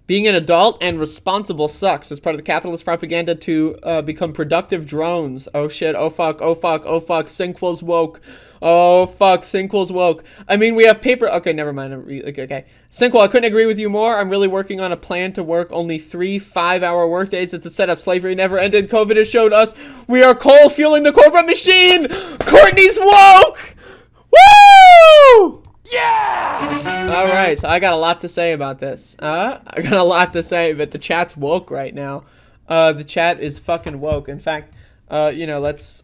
Being an adult and responsible sucks as part of the capitalist propaganda to become productive drones. Oh shit, oh fuck, oh fuck, oh fuck, Synquel's woke. Oh fuck, Synquel's woke. I mean, we have paper. Okay, never mind. Okay. Synquel, I couldn't agree with you more. I'm really working on a plan to work only 3 5-hour workdays. It's a setup. Slavery never ended. COVID has showed us we are coal fueling the corporate machine. Courtney's woke. Woo! Yeah! Alright, so I got a lot to say about this. I got a lot to say, but the chat's woke right now. The chat is fucking woke. In fact, let's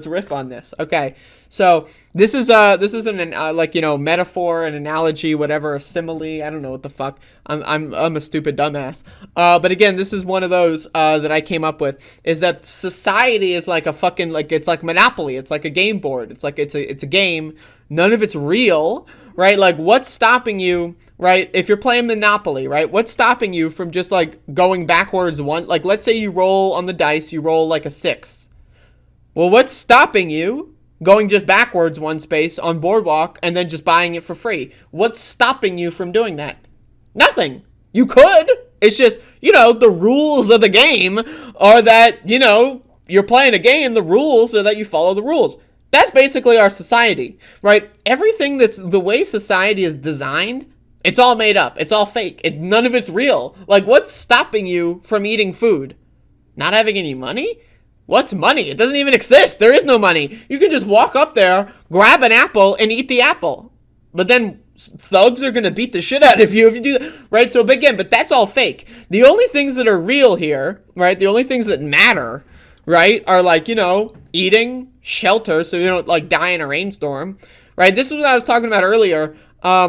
riff on this. Okay, so this is an metaphor, an analogy, whatever, a simile. I don't know what the fuck. I'm a stupid dumbass. But again, this is one of those that I came up with. Is that society is like a fucking it's like Monopoly. It's like a game board. It's like it's a game. None of it's real, right? Like, what's stopping you, right? If you're playing Monopoly, right? What's stopping you from just like going backwards one? Like, let's say you roll on the dice, you roll like a 6. Well, what's stopping you going just backwards one space on Boardwalk and then just buying it for free? What's stopping you from doing that? Nothing. You could. It's just, the rules of the game are that, you're playing a game. The rules are that you follow the rules. That's basically our society, right? Everything that's the way society is designed, it's all made up. It's all fake. None of it's real. Like, what's stopping you from eating food? Not having any money? What's money? It doesn't even exist. There is no money. You can just walk up there, grab an apple, and eat the apple. But then thugs are going to beat the shit out of you if you do that, right? So, again, but that's all fake. The only things that are real here, right, the only things that matter, right, are like, eating, shelter, so you don't like die in a rainstorm, right? This is what I was talking about earlier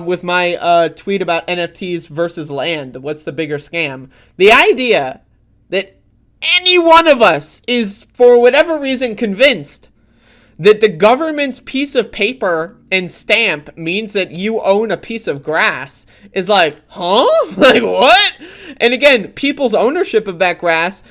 with my tweet about NFTs versus land. What's the bigger scam? The idea that any one of us is, for whatever reason, convinced that the government's piece of paper and stamp means that you own a piece of grass is like, huh? Like, what? And again, people's ownership of that grass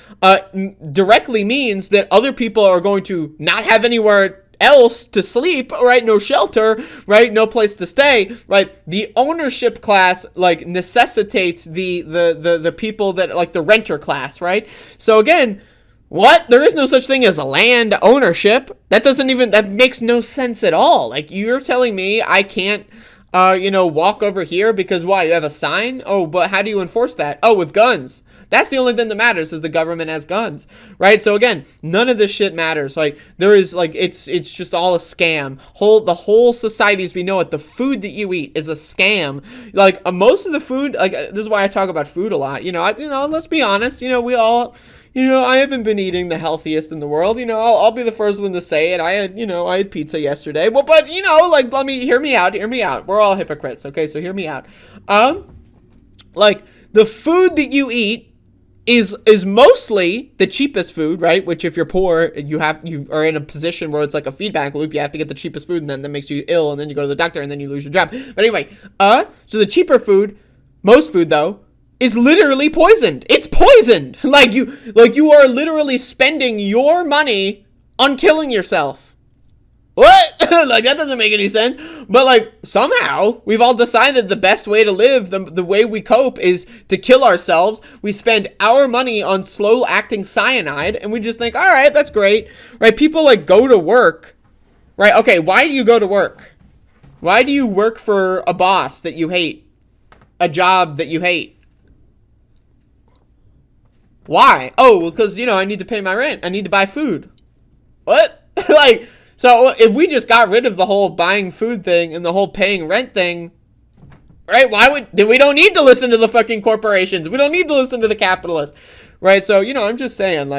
directly means that other people are going to not have anywhere else to sleep, right? No shelter, right? No place to stay, right? The ownership class necessitates the people that like the renter class, right? So again, what? There is no such thing as a land ownership. That makes no sense at all. Like, you're telling me I can't, walk over here because why? You have a sign? Oh, but how do you enforce that? Oh, with guns. That's the only thing that matters is the government has guns, right? So again, none of this shit matters. Like, there is it's just all a scam. The whole society, as we know it, the food that you eat is a scam. Like, most of the food, this is why I talk about food a lot. Let's be honest. We all. I haven't been eating the healthiest in the world. I'll be the first one to say it. I had pizza yesterday. Well, but hear me out. We're all hypocrites, okay? So hear me out. The food that you eat is mostly the cheapest food, right? Which if you're poor, you are in a position where it's like a feedback loop. You have to get the cheapest food, and then that makes you ill, and then you go to the doctor, and then you lose your job. But anyway, so the cheaper food, most food though, is literally poisoned. It's poisoned. Like you are literally spending your money on killing yourself. What? That doesn't make any sense. But somehow we've all decided the best way to live, the way we cope is to kill ourselves. We spend our money on slow acting cyanide, and we just think, all right, that's great, right? People go to work, right? Okay, why do you go to work? Why do you work for a boss that you hate, a job that you hate? Why? Oh, well, because, I need to pay my rent. I need to buy food. What? So if we just got rid of the whole buying food thing and the whole paying rent thing, right? We don't need to listen to the fucking corporations. We don't need to listen to the capitalists, right? So, I'm just saying,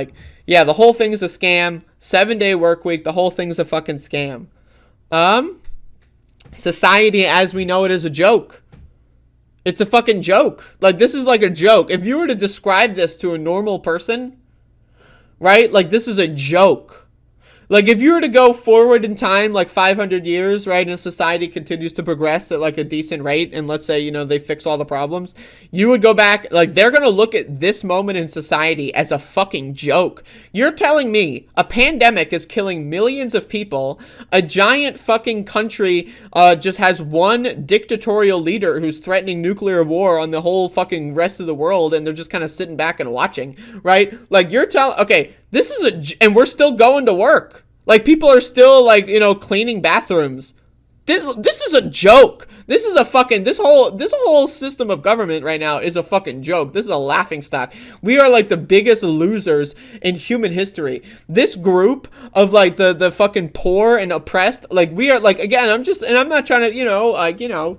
yeah, the whole thing's a scam. 7-day work week. The whole thing's a fucking scam. Society as we know it is a joke. It's a fucking joke. This is like a joke. If you were to describe this to a normal person, right? This is a joke. Like, if you were to go forward in time, like 500 years, right, and society continues to progress at like a decent rate, and let's say, they fix all the problems, you would go back, like, they're gonna look at this moment in society as a fucking joke. You're telling me a pandemic is killing millions of people, a giant fucking country just has one dictatorial leader who's threatening nuclear war on the whole fucking rest of the world, and they're just kind of sitting back and watching, right? Like, you're telling, okay, this is and we're still going to work. Like, people are still, like, cleaning bathrooms. This is a joke. This is a fucking, this whole system of government right now is a fucking joke. This is a laughingstock. We are, like, the biggest losers in human history. This group of, like, the fucking poor and oppressed, like, we are, like, again, I'm not trying to,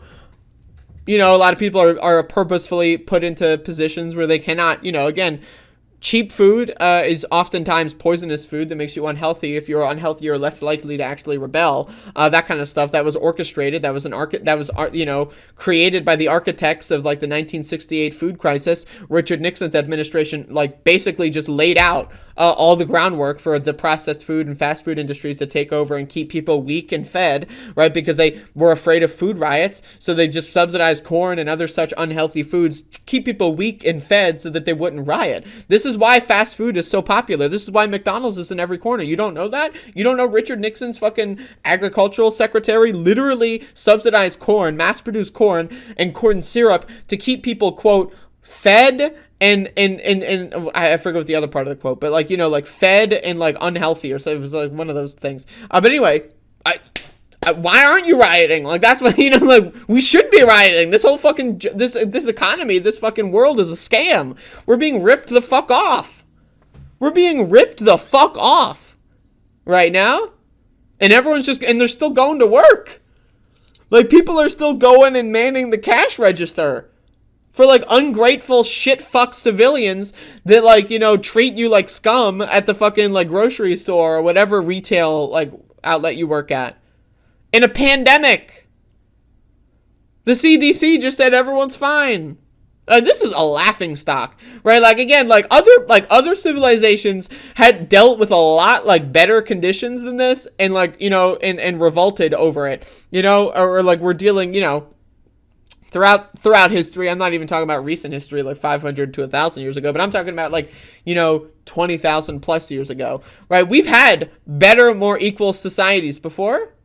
a lot of people are purposefully put into positions where they cannot, again, cheap food is oftentimes poisonous food that makes you unhealthy. If you're unhealthy, you're less likely to actually rebel. That kind of stuff that was orchestrated. That was created by the architects of like the 1968 food crisis. Richard Nixon's administration like basically just laid out all the groundwork for the processed food and fast food industries to take over and keep people weak and fed, right? Because they were afraid of food riots, so they just subsidized corn and other such unhealthy foods to keep people weak and fed so that they wouldn't riot. This is why fast food is so popular. This is why McDonald's is in every corner. You don't know that? You don't know Richard Nixon's fucking agricultural secretary literally subsidized corn, mass-produced corn, and corn syrup to keep people, quote, fed and I forget what the other part of the quote, but like, like fed and like unhealthy, or so it was like one of those things. But anyway, why aren't you rioting? Like, that's what, like, we should be rioting. This whole fucking, this economy, this fucking world is a scam. We're being ripped the fuck off. We're being ripped the fuck off right now. And everyone's and they're still going to work. Like, people are still going and manning the cash register for, like, ungrateful shit-fuck civilians that, like, treat you like scum at the fucking, like, grocery store or whatever retail, like, outlet you work at. In a pandemic. The CDC just said everyone's fine. This is a laughingstock, right? Like, again, like other civilizations had dealt with a lot like better conditions than this, and like, and revolted over it, or like we're dealing, throughout history. I'm not even talking about recent history, like 500 to 1,000 years ago, but I'm talking about like, 20,000 plus years ago, right? We've had better, more equal societies before.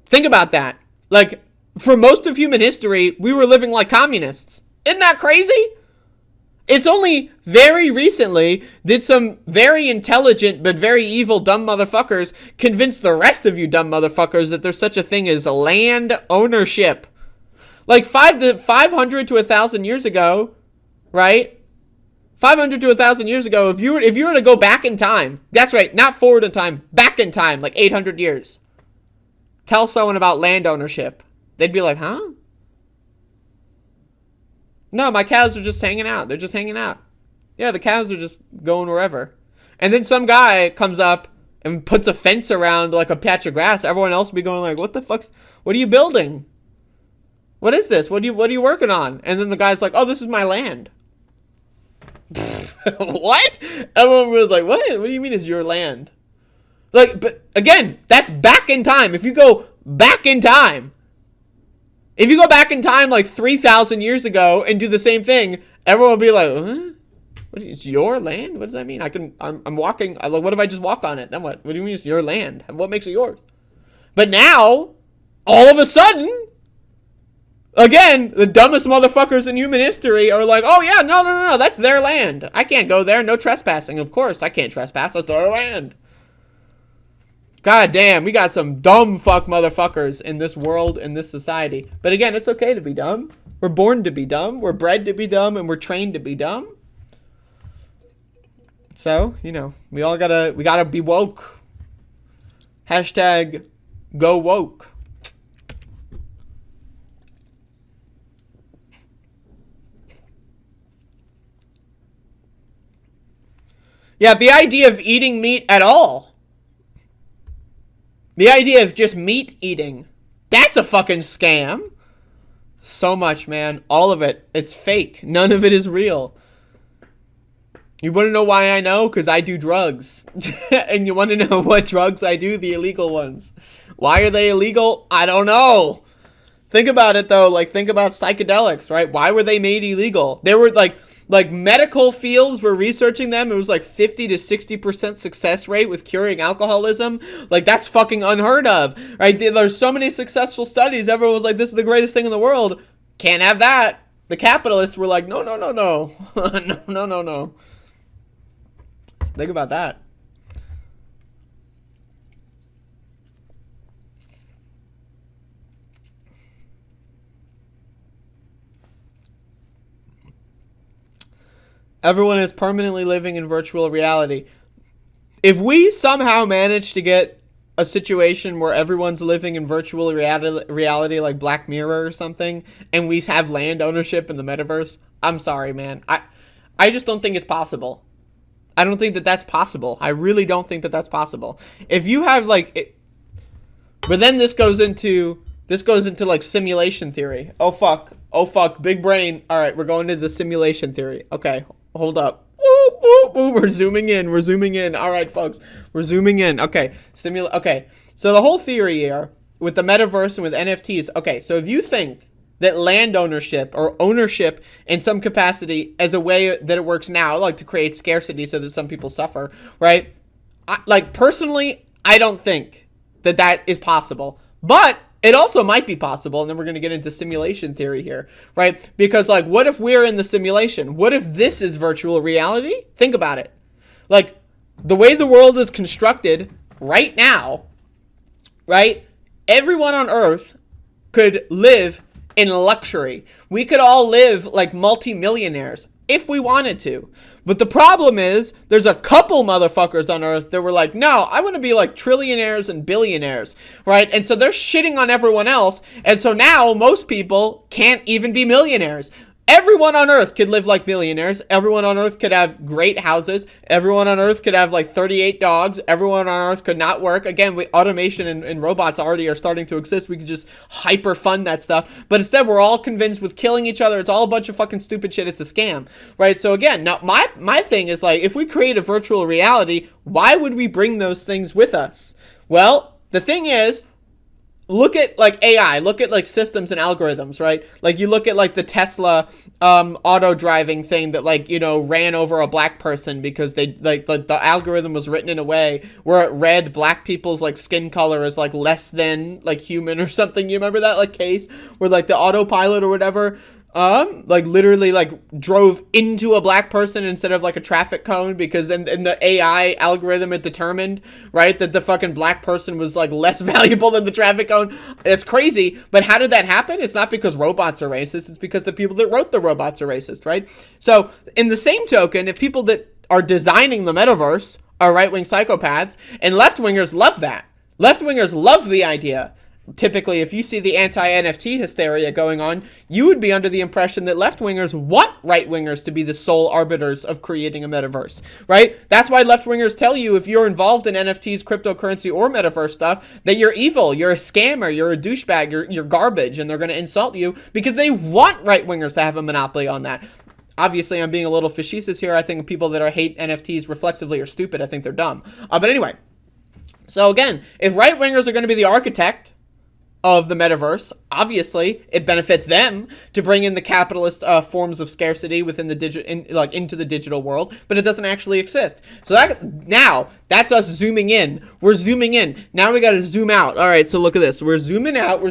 Think about that. Like, for most of human history, we were living like communists. Isn't that crazy? It's only very recently did some very intelligent but very evil dumb motherfuckers convince the rest of you dumb motherfuckers that there's such a thing as land ownership. Like 500 to 1,000 years ago, right? 500 to 1,000 years ago, if you were to go back in time, that's right, not forward in time, back in time, like 800 years. Tell someone about land ownership. They'd be like, huh? No, my cows are just hanging out. They're just hanging out. Yeah, the cows are just going wherever. And then some guy comes up and puts a fence around like a patch of grass. Everyone else will be going like, what are you building? What is this? What are you working on? And then the guy's like, oh, this is my land. What? Everyone was like, what? What do you mean it's your land? Like, but again, that's back in time. If you go back in time, like 3,000 years ago and do the same thing, everyone will be like, huh? What is your land? What does that mean? I'm walking. What if I just walk on it? Then what? What do you mean it's your land? What makes it yours? But now, all of a sudden, again, the dumbest motherfuckers in human history are like, oh yeah, no, that's their land. I can't go there. No trespassing. Of course, I can't trespass. That's their land. God damn, we got some dumb fuck motherfuckers in this world, in this society. But again, it's okay to be dumb. We're born to be dumb. We're bred to be dumb, and we're trained to be dumb. So, we gotta be woke. Hashtag go woke. Yeah, the idea of eating meat at all. The idea of just meat eating, that's a fucking scam. So much, man. All of it. It's fake. None of it is real. You want to know why I know? Because I do drugs. And you want to know what drugs I do? The illegal ones. Why are they illegal? I don't know. Think about it, though. Like, think about psychedelics, right? Why were they made illegal? They were, like medical fields were researching them. It was, like, 50 to 60% success rate with curing alcoholism. Like, that's fucking unheard of, right? There's so many successful studies. Everyone was like, this is the greatest thing in the world. Can't have that. The capitalists were like, no, no, no, no. No, no, no, no. Think about that. Everyone is permanently living in virtual reality. If we somehow manage to get a situation where everyone's living in virtual reality like Black Mirror or something, and we have land ownership in the metaverse, I'm sorry, man. I just don't think it's possible. I don't think that that's possible. I really don't think that that's possible. If you have like, but then this goes into like simulation theory. Oh fuck, big brain. All right, we're going to the simulation theory. Okay, hold up. We're zooming in. All right, folks, we're zooming in. Okay, Okay, so the whole theory here with the metaverse and with NFTs. Okay, so if you think that land ownership or ownership in some capacity as a way that it works now, like to create scarcity so that some people suffer, right? Personally, I don't think that that is possible, but it also might be possible. And then we're going to get into simulation theory here, right? Because like, what if we're in the simulation? What if this is virtual reality? Think about it. Like the way the world is constructed right now, right? Everyone on Earth could live in luxury. We could all live like multi-millionaires if we wanted to. But the problem is there's a couple motherfuckers on Earth that were like, no, I want to be like trillionaires and billionaires, right? And so they're shitting on everyone else. And so now most people can't even be millionaires. Everyone on Earth could live like millionaires. Everyone on Earth could have great houses. Everyone on Earth could have like 38 dogs. Everyone on Earth could not work. Again, automation and robots already are starting to exist. We could just hyper fund that stuff. But instead, we're all convinced with killing each other. It's all a bunch of fucking stupid shit. It's a scam, right? So again, now my thing is like, if we create a virtual reality, why would we bring those things with us? Well, the thing is, look at like AI, look at like systems and algorithms, right? Like you look at like the Tesla auto driving thing that like, you know, ran over a black person because they like the algorithm was written in a way where it read black people's like skin color as like less than like human or something. You remember that like case where like the autopilot or whatever like literally like drove into a black person instead of like a traffic cone because in the AI algorithm it determined, right, that the fucking black person was like less valuable than the traffic cone. It's crazy, but how did that happen? It's not because robots are racist, it's because the people that wrote the robots are racist, right? So in the same token, if people that are designing the metaverse are right-wing psychopaths, and left-wingers love that. Left-wingers love the idea. Typically, if you see the anti-NFT hysteria going on, you would be under the impression that left-wingers want right-wingers to be the sole arbiters of creating a metaverse, right? That's why left-wingers tell you if you're involved in NFTs, cryptocurrency, or metaverse stuff, that you're evil, you're a scammer, you're a douchebag, you're garbage, and they're going to insult you because they want right-wingers to have a monopoly on that. Obviously, I'm being a little facetious here. I think people that hate NFTs reflexively are stupid. I think they're dumb. But anyway, so again, if right-wingers are going to be the architect of the metaverse, obviously it benefits them to bring in the capitalist forms of scarcity within the into the digital world, but it doesn't actually exist. So that's us zooming in. We're zooming in. Now we got to zoom out. All right, so look at this. We're zooming out.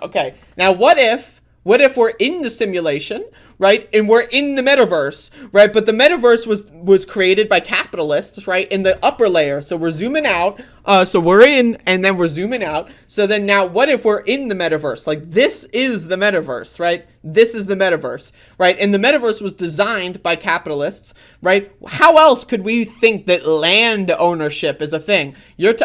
Okay. Now what if we're in the simulation, right? And we're in the metaverse, right? But the metaverse was created by capitalists, right? In the upper layer. So we're zooming out. So we're in, and then we're zooming out. So then now what if we're in the metaverse? Like this is the metaverse, right? This is the metaverse, right? And the metaverse was designed by capitalists, right? How else could we think that land ownership is a thing? You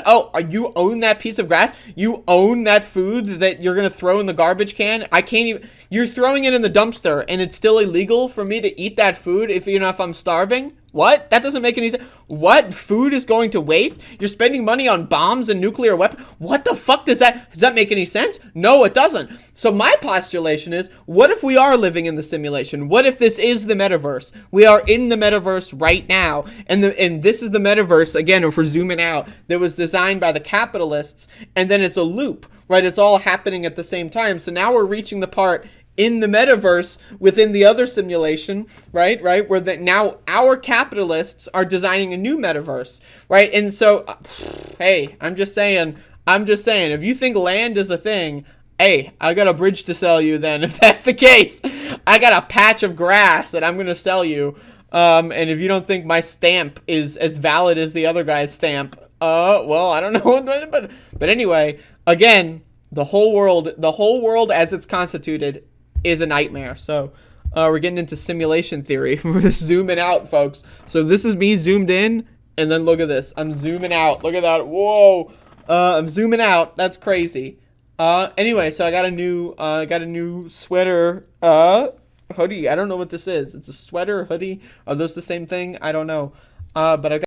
own that piece of grass? You own that food that you're going to throw in the garbage can? I can't even, you're throwing it in the dumpster and it's still illegal for me to eat that food if I'm starving? What? That doesn't make any sense. What? Food is going to waste? You're spending money on bombs and nuclear weapons? What the fuck does that make any sense? No, it doesn't. So my postulation is, what if we are living in the simulation? What if this is the metaverse? We are in the metaverse right now. And this is the metaverse, again, if we're zooming out, that was designed by the capitalists, and then it's a loop, right? It's all happening at the same time. So now we're reaching the part in the metaverse within the other simulation, right, where now our capitalists are designing a new metaverse, right? And so, hey, I'm just saying, if you think land is a thing, hey, I got a bridge to sell you then, if that's the case. I got a patch of grass that I'm going to sell you, and if you don't think my stamp is as valid as the other guy's stamp, well, I don't know, but anyway, again, the whole world as it's constituted is a nightmare. So we're getting into simulation theory. We're zooming out, folks. So this is me zoomed in, and then look at this. I'm zooming out. Look at that. Whoa. I'm zooming out. That's crazy. Anyway, so I got a new sweater, hoodie. I don't know what this is. It's a sweater, hoodie. Are those the same thing? I don't know. But I got